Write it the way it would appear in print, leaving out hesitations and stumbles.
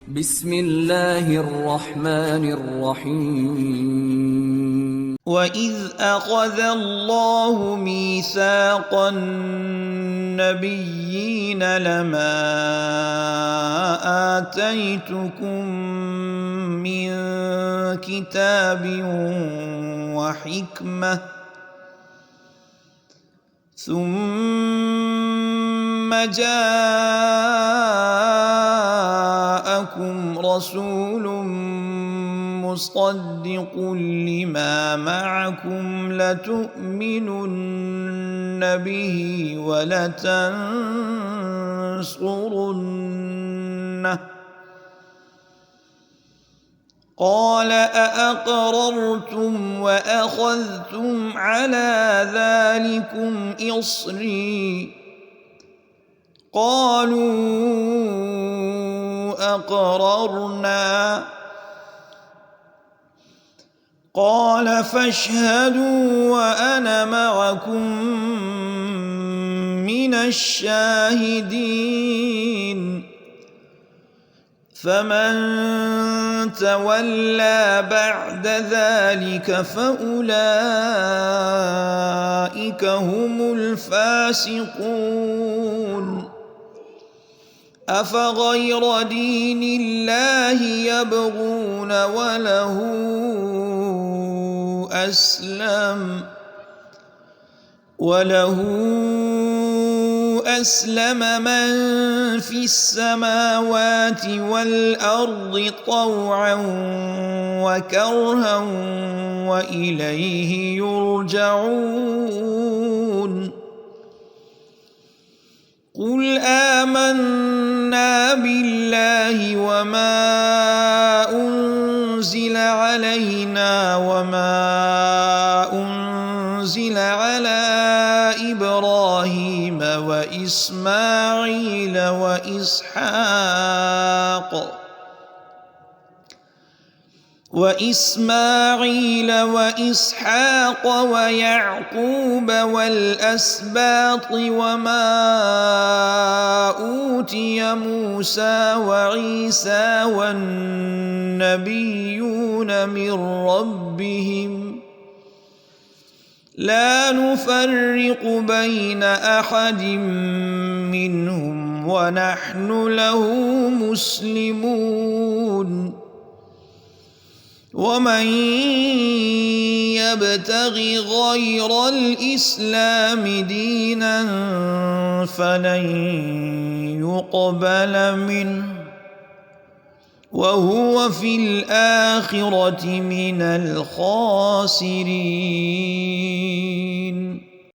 بسم الله الرحمن الرحيم. وإذ أخذ الله ميثاق النبيين لما آتيتكم من كتاب وحكمة ثم جاءكم رسول مصدق لما معكم لتؤمنن به ولتنصرنه قال أأقررتم وأخذتم على ذلكم إصري قالوا أقررنا قال فاشهدوا وأنا معكم من الشاهدين فمن تولى بعد ذلك فأولئك هم الفاسقون أفغير دين الله يبغون وله أسلم من في السماوات والأرض طوعا وكرها وإليه يرجعون قل آمنا بالله وما أنزل علينا وما أنزل على إبراهيم وإسماعيل وإسحاق ويعقوب والأسباط وما أوتي موسى وعيسى والنبيون من ربهم لا نفرق بين أحد منهم ونحن له مسلمون ومن يبتغ غير الإسلام دينا فلن يقبل منه وهو في الآخرة من الخاسرين.